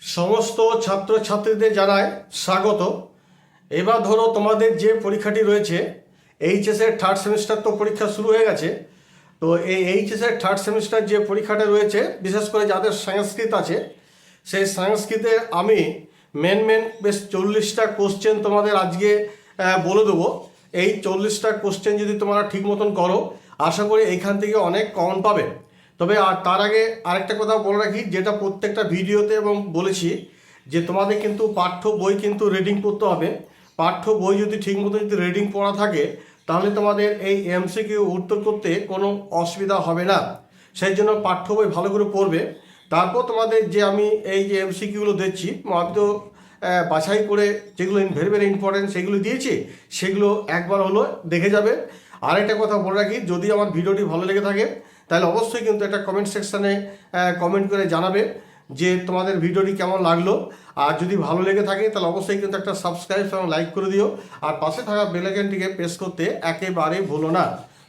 সমস্ত ছাত্রছাত্রীদের জানায় স্বাগত। এবার ধরো তোমাদের যে পরীক্ষাটি রয়েছে এইচএসের থার্ড সেমিস্টার তো পরীক্ষা শুরু হয়ে গেছে। তো এই এইচএসের থার্ড সেমিস্টার যে পরীক্ষাটা রয়েছে, বিশেষ করে যাদের সংস্কৃত আছে, সেই সংস্কৃতে আমি মেন বেশ 40টা কোশ্চেন তোমাদের আজকে বলে দেবো। এই 40টা কোশ্চেন যদি তোমরা ঠিক মতন করো, আশা করি এইখান থেকে অনেক কমন পাবে। তবে আর তার আগে আরেকটা কথা বলে রাখি, যেটা প্রত্যেকটা ভিডিওতে এবং বলেছি, যে তোমাদের কিন্তু পাঠ্য বই কিন্তু রিডিং করতে হবে। পাঠ্য বই যদি ঠিকমতো যদি রিডিং পড়া থাকে, তাহলে তোমাদের এই এমসিকিউ উত্তর করতে কোনো অসুবিধা হবে না। সেই জন্য পাঠ্য বই ভালো করে পড়বে। তারপর তোমাদের যে আমি এই যে এমসিকিউগুলো দিচ্ছি, আমি তো বাছাই করে যেগুলো ভেরি ভেরি ইম্পর্টেন্ট সেগুলো দিয়েছি, সেগুলো একবার হলো দেখে যাবে। আরেকটা কথা বলে রাখি, যদি আমার ভিডিওটি ভালো লেগে থাকে, তাহলে অবশ্যই কিন্তু একটা কমেন্ট সেকশানে কমেন্ট করে জানাবে যে তোমাদের ভিডিওটি কেমন লাগলো। আর যদি ভালো লেগে থাকে তাহলে অবশ্যই কিন্তু একটা সাবস্ক্রাইব এবং লাইক করে দিও। আর পাশে থাকা বেল আইকনটিকে প্রেস করতে একেবারে ভুলো না।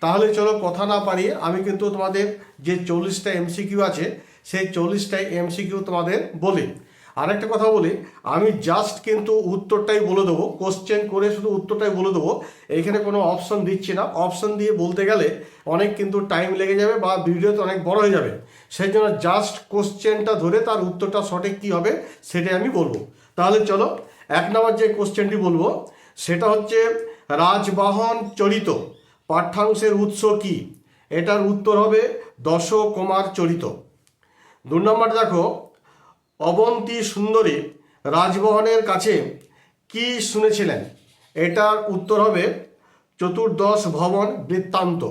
তাহলে চলো কথা না পারিয়ে আমি কিন্তু তোমাদের যে 40টা এমসিকিউ আছে, সেই 40টা এমসিকিউ তোমাদের বলি। আরেকটা কথা বলি, আমি জাস্ট কিন্তু উত্তরটাই বলে দেবো, কোশ্চেন করে শুধু উত্তরটাই বলে দেবো। এইখানে কোনো অপশন দিচ্ছি না। অপশন দিয়ে বলতে গেলে অনেক কিন্তু টাইম লেগে যাবে বা ভিডিওতে অনেক বড় হয়ে যাবে। সেই জন্য জাস্ট কোশ্চেনটা ধরে তার উত্তরটা সঠিক কী হবে সেটাই আমি বলবো। তাহলে চলো, 1 নম্বর যে কোশ্চেনটি বলবো সেটা হচ্ছে, রাজবাহন চরিত পাঠ্যাংশের উৎস কি? এটার উত্তর হবে দশকুমার চরিত। 2 নম্বর দেখো, অবন্তী সুন্দরী রাজবাহনের কাছে কি শুনেছিলেন? এটার উত্তর হবে চতুর্দশ ভবন বৃত্তান্ত।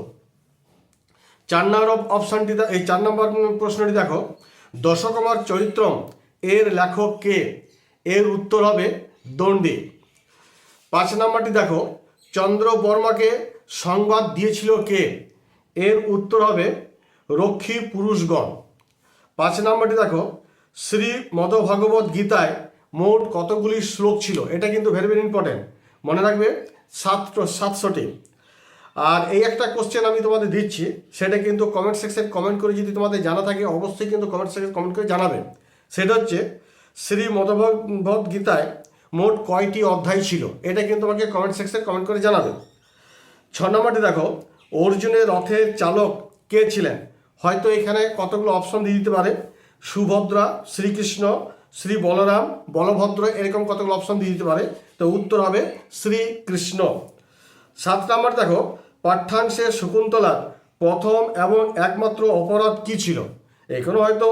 4 নম্বর অপশানটি, এই 4 নম্বর প্রশ্নটি দেখো, দশকুমার চরিত্রম এর লেখক কে? এর উত্তর হবে দণ্ডী। 5 নম্বরটি দেখো, চন্দ্রবর্মাকে সংবাদ দিয়েছিল কে? এর উত্তর হবে রক্ষী পুরুষগণ। 5 নম্বরটি দেখো, শ্রী মদভাগবত গীতায় মোট কতগুলি শ্লোক ছিল? এটা কিন্তু ভেরি ভেরি ইম্পর্টেন্ট, মনে রাখবে 700টি। আর এই একটা কোশ্চেন আমি তোমাদের দিচ্ছি, সেটা কিন্তু কমেন্ট সেকশন কমেন্ট করে যদি তোমাদের জানা থাকে, অবশ্যই কিন্তু কমেন্ট সেকশন কমেন্ট করে জানাবে। সেটা হচ্ছে, শ্রী মদভাগবত গীতায় মোট কয়টি অধ্যায় ছিল? এটা কিন্তু তোমাকে কমেন্ট সেকশন কমেন্ট করে জানাবে। 6 নম্বরটি দেখো, অর্জুনের রথের চালক কে ছিলেন? হয়তো এখানে কতগুলো অপশন দিয়ে দিতে পারে, সুভদ্রা, শ্রীকৃষ্ণ, শ্রী বলরাম, বলভদ্র, এরকম কতগুলো অপশন দিয়ে দিতে পারে। তো উত্তর হবে শ্রীকৃষ্ণ। 7 নম্বর দেখো, পাঠ্যাংশে শকুন্তলার প্রথম এবং একমাত্র অপরাধ কি ছিল? এখানে হয়তো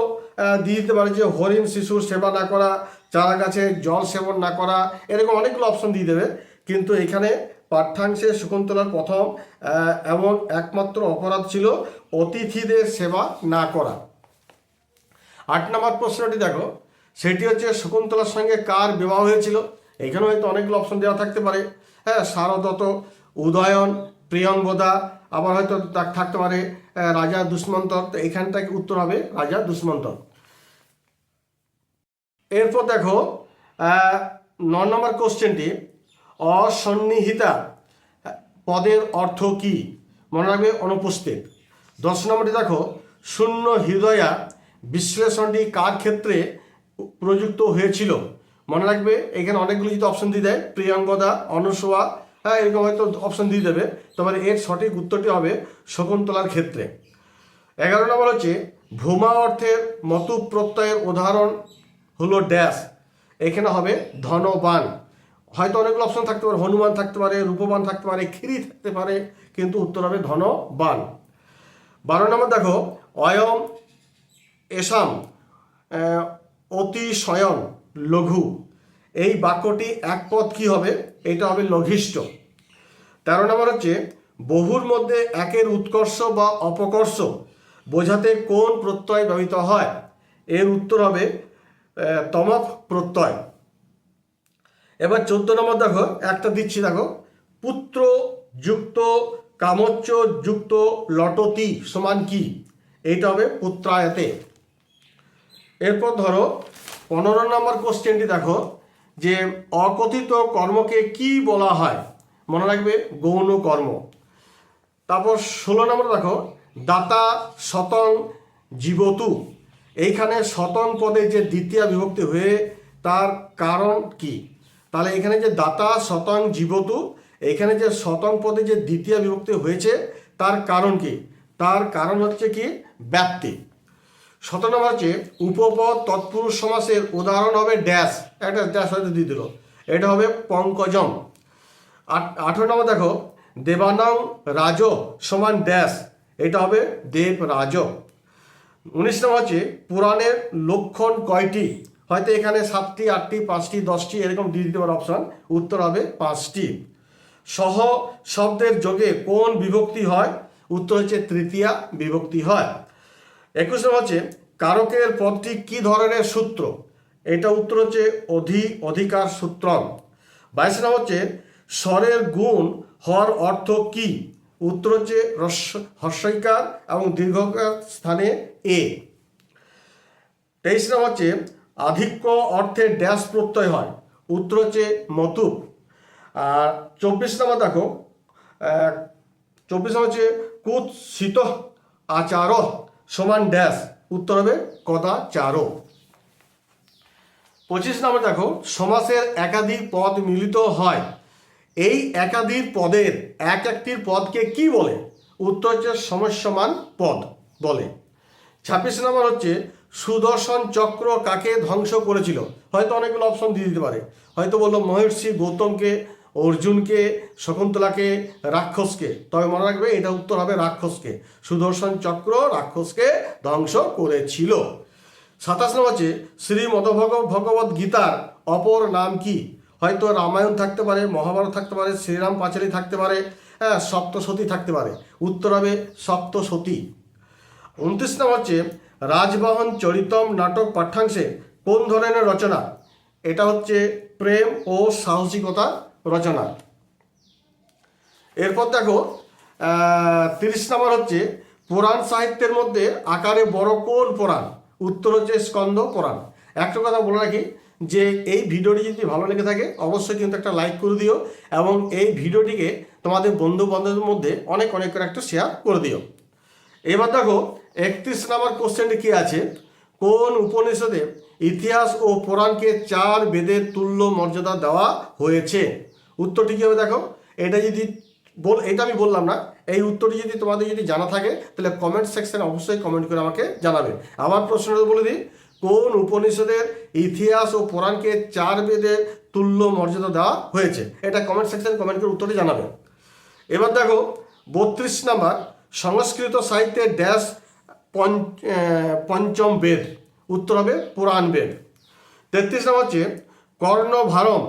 দিয়ে দিতে পারে যে হরিণ শিশুর সেবা না করা, চারা গাছে জল সেবন না করা, এরকম অনেকগুলো অপশন দিয়ে দেবে। কিন্তু এখানে পাঠ্যাংশে শকুন্তলার প্রথম এবং একমাত্র অপরাধ ছিল অতিথিদের সেবা না করা। 8 নম্বর প্রশ্নটি দেখো, সেটি হচ্ছে, শকুন্তলার সঙ্গে কার বিবাহ হয়েছিল? এখানে হয়তো অনেকগুলো অপশন দেওয়া থাকতে পারে। হ্যাঁ, শারদত্ত, উদয়ন, প্রিয়ঙ্গদা, আবার হয়তো থাকতে পারে রাজা দুষ্মন্তর। তো এখানটাকে উত্তর হবে রাজা দুষ্মন্তর। এরপর দেখো 9 নম্বর কোশ্চেনটি, অসন্নিহিতা পদের অর্থ কি? মনে রাখবে অনুপস্থিত। 10 নম্বরটি দেখো, শূন্য হৃদয়া বিশ্লেষণটি কার ক্ষেত্রে প্রযুক্ত হয়েছিল? মনে রাখবে এখানে অনেকগুলো যদি অপশন দিয়ে দেয়, প্রিয়ঙ্গদা, অনুসূয়া, হ্যাঁ, এরকম হয়তো অপশন দিয়ে দেবে। তবে এর সঠিক উত্তরটি হবে শকুন্তলার ক্ষেত্রে। 11 নম্বর হচ্ছে, ভূমা অর্থের মতু প্রত্যয়ের উদাহরণ হলো ড্যাশ। এখানে হবে ধনবান। হয়তো অনেকগুলো অপশন থাকতে পারে, হনুমান থাকতে পারে, রূপবান থাকতে পারে, ক্ষীরি থাকতে পারে, কিন্তু উত্তর হবে ধনবান। 12 নম্বর দেখো, অয়ম এসাম অতিশয়ন লঘু, এই বাক্যটি একপদ কি হবে? এটা হবে লঘিষ্ঠ। 13 নম্বর হচ্ছে, বহুর মধ্যে একের উৎকর্ষ বা অপকর্ষ বোঝাতে কোন প্রত্যয় ব্যবহৃত হয়? এর উত্তর হবে তমক প্রত্যয়। এবার 14 নম্বর দেখো, একটা দিচ্ছি দেখো, পুত্র যুক্ত কামচ্চ যুক্ত লটতি সমান কি? এইটা হবে পুত্রায়তে। এরপর ধরো 15 নম্বর কোশ্চেনটি দেখো, যে অকথিত কর্মকে কি বলা হয়? মনে রাখবে গৌণ কর্ম। তারপর 16 নম্বর দেখো, দাতা শতং জীবতু, এইখানে শতং পদে যে দ্বিতীয় বিভক্তি হয়ে তার কারণ কি? তাহলে এখানে যে দাতা শতং জীবতু, এখানে যে শতং পদে যে দ্বিতীয় বিভক্তি হয়েছে তার কারণ কি? তার কারণ হচ্ছে কি? ব্যাপ্তি। 17 নম্বর হচ্ছে উপপদ তৎপুরুষ সমাসের উদাহরণ হবে ড্যাশ, একটা ড্যাশ হয়তো দিয়ে দিল, এটা হবে পঙ্কজম। 18 নম্বর দেখো দেবানাং রাজ সমান ড্যাশ, এটা হবে দেবরাজ। 19 নম্বর হচ্ছে পুরাণের লক্ষণ কয়টি? হয়তো এখানে 7টি 8টি 5টি 10টি এরকম দিয়ে দিতে পারে অপশন, উত্তর হবে 5টি। সহ শব্দের যোগে কোন বিভক্তি হয়? উত্তর হচ্ছে তৃতীয়া বিভক্তি হয়। 21 নম্বর হচ্ছে কারকের পদটি কি ধরনের সূত্র? এটা উত্তর হচ্ছে অধিকার সূত্রম। 22 নম্বর হচ্ছে স্বরের গুণ হওয়ার অর্থ কি? উত্তর হচ্ছে হর্ষইকার এবং দীর্ঘকার স্থানে এ। 23 নম্বর হচ্ছে আধিক্য অর্থে ড্যাশ প্রত্যয় হয়, উত্তর হচ্ছে মতুপ। আর 24 নম্বর দেখো 24 নম্বর হচ্ছে কুৎসিত আচার সমান ড্যাশ, উত্তর হবে কদাচার। 25 নম্বর দেখো সমাসের একাধিক পদ মিলিত হয়, এই একাধিক পদের একটির পদকে কি বলে? উত্তর হচ্ছে সমস্যমান পদ বলে। 26 নম্বর হচ্ছে সুদর্শন চক্র কাকে ধ্বংস করেছিল? হয়তো অনেকগুলো অপশন দিয়ে দিতে পারে, হয়তো বললো মহর্ষি গৌতমকে, অর্জুনকে, শকুন্তলাকে, রাক্ষসকে। তবে মনে রাখবে এটা উত্তর হবে রাক্ষসকে। সুদর্শন চক্র রাক্ষসকে ধ্বংস করেছিল। 27 নম্বর হচ্ছে শ্রীমদ ভগবত গীতার অপর নাম কি? হয়তো রামায়ণ থাকতে পারে, মহাভারত থাকতে পারে, শ্রীরাম পাঁচালী থাকতে পারে, হ্যাঁ সপ্তসতী থাকতে পারে, উত্তর হবে সপ্তসতী। 29 নম্বর হচ্ছে রাজবাহন চরিতম নাটক পাঠ্যাংশে কোন ধরনের রচনা? এটা হচ্ছে প্রেম ও সাহসিকতা রচনা। এরপর দেখো 30 নম্বর হচ্ছে পুরাণ সাহিত্যের মধ্যে আকারে বড় কোন পুরাণ? উত্তর হচ্ছে স্কন্দ পুরাণ। একটা কথা বলে রাখি যে এই ভিডিওটি যদি ভালো লেগে থাকে অবশ্যই কিন্তু একটা লাইক করে দিও এবং এই ভিডিওটিকে তোমাদের বন্ধু বান্ধবদের মধ্যে অনেক করে একটা শেয়ার করে দিও। এবার দেখো 31 নম্বর কোশ্চেনটি কি আছে? কোন উপনিষদে ইতিহাস ও পুরাণকে 4 বেদের তুল্য মর্যাদা দেওয়া হয়েছে? উত্তরটি কী হবে দেখো, এটা আমি বললাম না, এই উত্তরটি যদি তোমাদের যদি জানা থাকে তাহলে কমেন্ট সেকশনে অবশ্যই কমেন্ট করে আমাকে জানাবে। আবার প্রশ্নটা বলে দিই, কোন উপনিষদের ইতিহাস ও পুরাণকে 4 বেদের তুল্য মর্যাদা দেওয়া হয়েছে? এটা কমেন্ট সেকশনে কমেন্ট করে উত্তরটি জানাবে। এবার দেখো 32 নম্বর সংস্কৃত সাহিত্যের ড্যাশ পঞ্চম বেদ, উত্তর হবে পুরাণ বেদ। 33 নম্বর হচ্ছে কর্ণভারম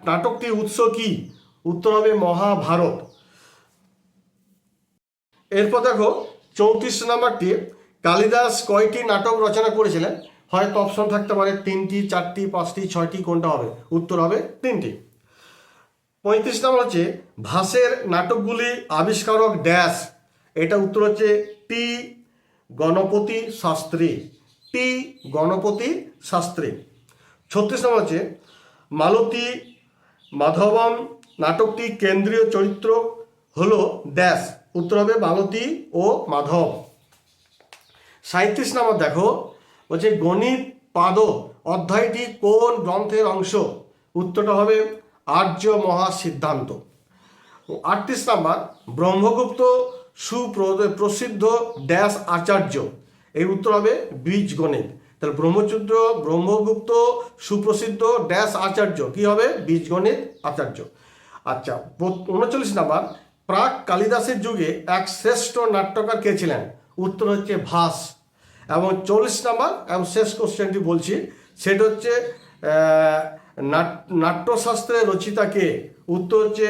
নাটকটির উৎস কি? উত্তর হবে মহাভারত। এরপর দেখো 34 নম্বরটি কালিদাস কয়টি নাটক রচনা করেছিলেন? হয়তো অপশন থাকতে পারে 3টি 4টি 5টি 6টি, কোনটা হবে? উত্তর হবে 3টি। 35 নম্বর হচ্ছে ভাসের নাটকগুলি আবিষ্কারক ড্যাশ, এটা উত্তর হচ্ছে টি গণপতি শাস্ত্রী, টি গণপতি শাস্ত্রী। 36 নম্বর হচ্ছে মালতী মাধবম নাটকটি কেন্দ্রীয় চরিত্র হলো ড্যাশ, উত্তর হবে মালতী ও মাধব। 37 নম্বর দেখো বলছে গণিত পাদ অধ্যায়টি কোন গ্রন্থের অংশ? উত্তরটা হবে আর্য মহাসিদ্ধান্ত। 38 নম্বর ব্রহ্মগুপ্ত সুপ্রসিদ্ধ ড্যাশ আচার্য, এই উত্তর হবে বীজগণিত। তাহলে ব্রহ্মগুপ্ত সুপ্রসিদ্ধ ড্যাশ আচার্য কি হবে? বীজগণিত আচার্য। আচ্ছা 39 নম্বর প্রাক কালিদাসের যুগে এক শ্রেষ্ঠ নাট্যকার কে ছিলেন? উত্তর হচ্ছে ভাস। এবং 40 নম্বর এবং শেষ কোশ্চেনটি বলছি, সেটা হচ্ছে নাট্যশাস্ত্রের রচিতা কে? উত্তর হচ্ছে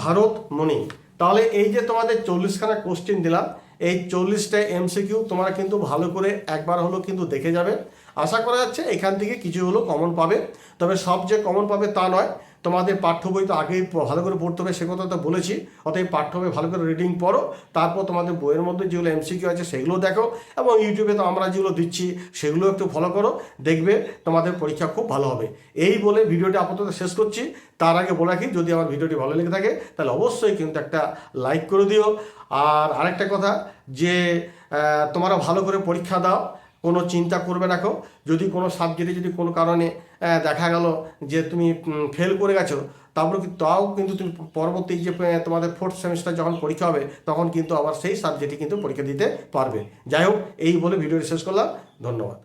ভারত মুনি। তাহলে এই যে তোমাদের 40খানা কোশ্চেন দিলাম, এই 40টা এমসিকিউ তোমরা কিন্তু ভালো করে একবার হলো কিন্তু দেখে যাবে। আশা করা যাচ্ছে এখান থেকে কিছু হলো কমন পাবে, তবে সব যে কমন পাবে তা নয়। তোমাদের পাঠ্য বই তো আগেই ভালো করে পড়তে হবে, সে কথা তো বলেছি। অতএব পাঠ্য বই ভালো করে রিডিং পড়ো, তারপর তোমাদের বইয়ের মধ্যে যেগুলো এমসিকিউ আছে সেগুলো দেখো, এবং ইউটিউবে তো আমরা যেগুলো দিচ্ছি সেগুলো একটু ফলো করো, দেখবে তোমাদের পরীক্ষা খুব ভালো হবে। এই বলে ভিডিওটি আপাতত শেষ করছি। তার আগে বলে রাখি, যদি আমার ভিডিওটি ভালো লেগে থাকে তাহলে অবশ্যই কিন্তু একটা লাইক করে দিও। আর আরেকটা কথা যে তোমরা ভালো করে পরীক্ষা দাও, কোনো চিন্তা করবে না কেউ। যদি কোনো সাবজেক্টে যদি কোনো কারণে দেখা গেল যে তুমি ফেল করে গেছো, তাও কিন্তু তুমি পরবর্তী যে তোমাদের 4th সেমিস্টার যখন পরীক্ষা হবে তখন কিন্তু আবার সেই সাবজেক্টে কিন্তু পরীক্ষা দিতে পারবে। যাই হোক, এই বলে ভিডিওটি শেষ করলাম। ধন্যবাদ।